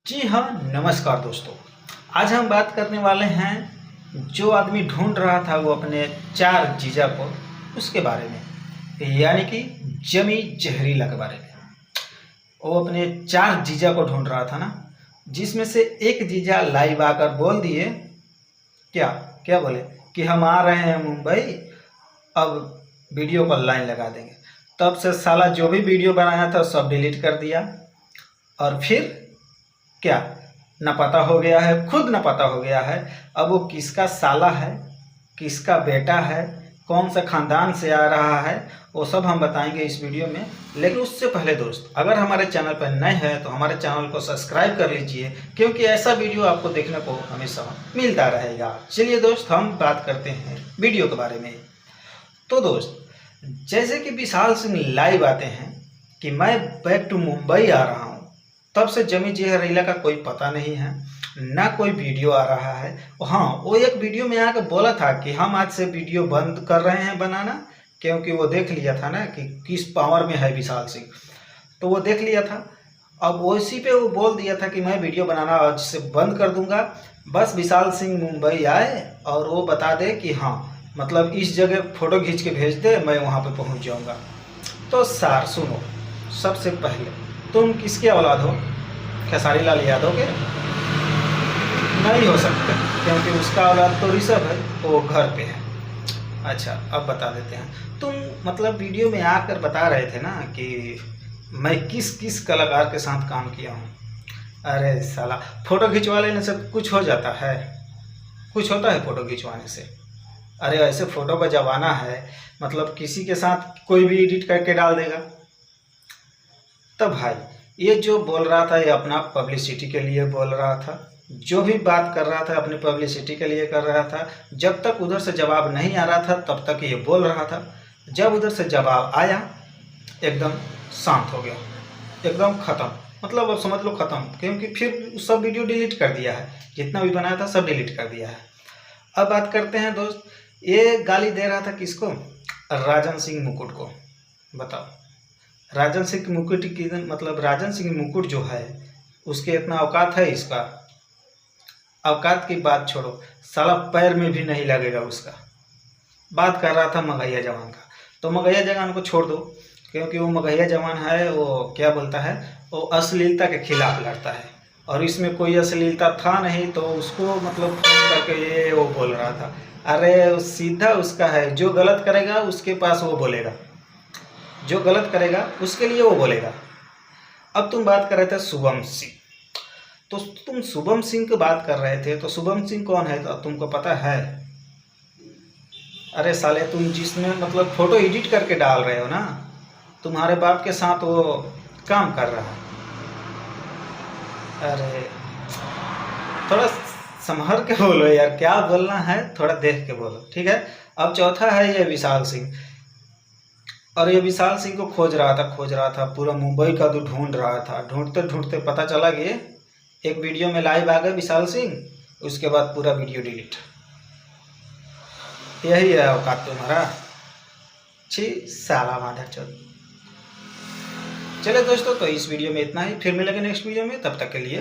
जी हाँ, नमस्कार दोस्तों। आज हम बात करने वाले हैं जो आदमी ढूंढ रहा था वो अपने चार जीजा को, उसके बारे में, यानी कि जमी जहरीला के बारे में। वो अपने चार जीजा को ढूंढ रहा था ना, जिसमें से एक जीजा लाइव आकर बोल दिए, क्या क्या बोले कि हम आ रहे हैं मुंबई, अब वीडियो कॉल लाइन लगा देंगे। तब से साला जो भी वीडियो बनाया था सब डिलीट कर दिया और फिर क्या न पता हो गया है, खुद न पता हो गया है अब वो किसका साला है, किसका बेटा है, कौन सा खानदान से आ रहा है, वो सब हम बताएंगे इस वीडियो में। लेकिन उससे पहले दोस्त, अगर हमारे चैनल पर नए हैं तो हमारे चैनल को सब्सक्राइब कर लीजिए, क्योंकि ऐसा वीडियो आपको देखने को हमेशा मिलता रहेगा। चलिए दोस्त, हम बात करते हैं वीडियो के बारे में। तो दोस्त, जैसे कि विशाल सिंह लाइव आते हैं कि मैं बैक टू मुंबई आ रहा हूँ, तब से जमी जहरीला का कोई पता नहीं है, ना कोई वीडियो आ रहा है। हाँ, वो एक वीडियो में आकर बोला था कि हम आज से वीडियो बंद कर रहे हैं बनाना, क्योंकि वो देख लिया था ना कि किस पावर में है विशाल सिंह, तो वो देख लिया था। अब उसी पे वो बोल दिया था कि मैं वीडियो बनाना आज से बंद कर दूंगा, बस विशाल सिंह मुंबई आए और वो बता दे कि हाँ, मतलब इस जगह फ़ोटो खींच के भेज दे, मैं वहाँ पे पहुँच जाऊँगा। तो सार सुनो, सबसे पहले तुम किसके औलाद हो? खेसारी लाल यादव के? नहीं हो सकते, क्योंकि उसका औलाद तो ऋषभ है, वो घर पे है। अच्छा, अब बता देते हैं। तुम मतलब वीडियो में आकर बता रहे थे ना कि मैं किस किस कलाकार के साथ काम किया हूँ। अरे साला, फ़ोटो खिंचवा लेने से कुछ हो जाता है? कुछ होता है फ़ोटो खिंचवाने से? अरे ऐसे फ़ोटो का ज़माना है, मतलब किसी के साथ कोई भी एडिट करके डाल देगा। तब भाई, ये जो बोल रहा था ये अपना पब्लिसिटी के लिए बोल रहा था, जो भी बात कर रहा था अपनी पब्लिसिटी के लिए कर रहा था। जब तक उधर से जवाब नहीं आ रहा था तब तक ये बोल रहा था। जब उधर से जवाब आया एकदम शांत हो गया, एकदम ख़त्म, मतलब अब समझ लो ख़त्म, क्योंकि फिर सब वीडियो डिलीट कर दिया है, जितना भी बनाया था सब डिलीट कर दिया है। अब बात करते हैं दोस्त, ये गाली दे रहा था किसको? राजन सिंह मुकुट को। बताओ, राजन सिंह मुकुट की मतलब राजन सिंह मुकुट जो है, उसके इतना औकात है? इसका औकात की बात छोड़ो, साला पैर में भी नहीं लगेगा उसका। बात कर रहा था मगहिया जवान का, तो मगहिया जवान को छोड़ दो, क्योंकि वो मगहिया जवान है, वो क्या बोलता है, वो अश्लीलता के खिलाफ लड़ता है, और इसमें कोई अश्लीलता था नहीं, तो उसको मतलब फोन करके ये वो बोल रहा था। अरे सीधा उसका है, जो गलत करेगा उसके पास वो बोलेगा, जो गलत करेगा उसके लिए वो बोलेगा। अब तुम बात कर रहे थे शुभम सिंह, तो तुम शुभम सिंह की बात कर रहे थे, तो शुभम सिंह कौन है तो तुमको पता है? अरे साले, तुम जिसमें मतलब फ़ोटो एडिट करके डाल रहे हो ना, तुम्हारे बाप के साथ वो काम कर रहा है। अरे थोड़ा संभल के बोलो यार, क्या बोलना है थोड़ा देख के बोलो, ठीक है। अब चौथा है ये विशाल सिंह, और ये विशाल सिंह को खोज रहा था, पूरा मुंबई का तो ढूंढ रहा था, ढूंढते ढूंढते पता चला कि एक वीडियो में लाइव आ गए विशाल सिंह, उसके बाद पूरा वीडियो डिलीट। यही है औकात तुम्हारा? छी साला माधरचोद। चले दोस्तों, तो इस वीडियो में इतना ही, फिर मिलेंगे नेक्स्ट वीडियो में, तब तक के लिए